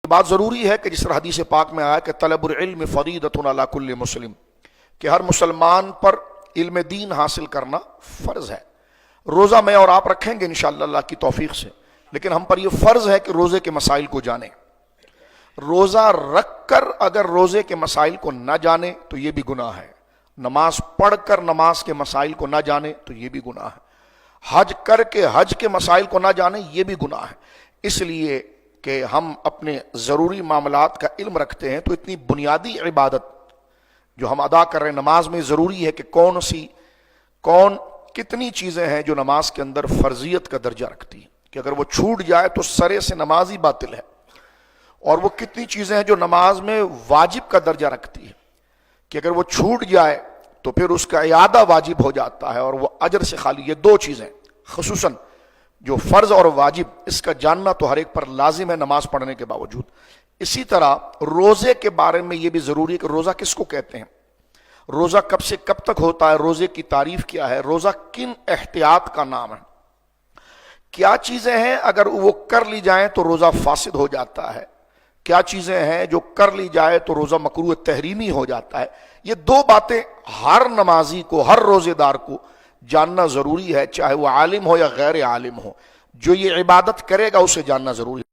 بات ضروری ہے کہ جس طرح حدیث پاک میں آیا کہ طلب العلم فریضۃ علی کل مسلم، کہ ہر مسلمان پر علم دین حاصل کرنا فرض ہے۔ روزہ میں اور آپ رکھیں گے انشاءاللہ اللہ کی توفیق سے، لیکن ہم پر یہ فرض ہے کہ روزے کے مسائل کو جانیں۔ روزہ رکھ کر اگر روزے کے مسائل کو نہ جانے تو یہ بھی گناہ ہے، نماز پڑھ کر نماز کے مسائل کو نہ جانے تو یہ بھی گناہ ہے، حج کر کے حج کے مسائل کو نہ جانے یہ بھی گناہ ہے۔ اس لیے کہ ہم اپنے ضروری معاملات کا علم رکھتے ہیں تو اتنی بنیادی عبادت جو ہم ادا کر رہے ہیں نماز میں، ضروری ہے کہ کتنی چیزیں ہیں جو نماز کے اندر فرضیت کا درجہ رکھتی ہیں کہ اگر وہ چھوٹ جائے تو سرے سے نماز ہی باطل ہے، اور وہ کتنی چیزیں ہیں جو نماز میں واجب کا درجہ رکھتی ہے کہ اگر وہ چھوٹ جائے تو پھر اس کا اعادہ واجب ہو جاتا ہے اور وہ اجر سے خالی۔ یہ دو چیزیں خصوصاً جو فرض اور واجب، اس کا جاننا تو ہر ایک پر لازم ہے نماز پڑھنے کے باوجود۔ اسی طرح روزے کے بارے میں یہ بھی ضروری ہے کہ روزہ کس کو کہتے ہیں، روزہ کب سے کب تک ہوتا ہے، روزے کی تعریف کیا ہے، روزہ کن احتیاط کا نام ہے، کیا چیزیں ہیں اگر وہ کر لی جائیں تو روزہ فاسد ہو جاتا ہے، کیا چیزیں ہیں جو کر لی جائے تو روزہ مکروہ تحریمی ہو جاتا ہے۔ یہ دو باتیں ہر نمازی کو، ہر روزے دار کو جاننا ضروری ہے، چاہے وہ عالم ہو یا غیر عالم ہو۔ جو یہ عبادت کرے گا اسے جاننا ضروری ہے۔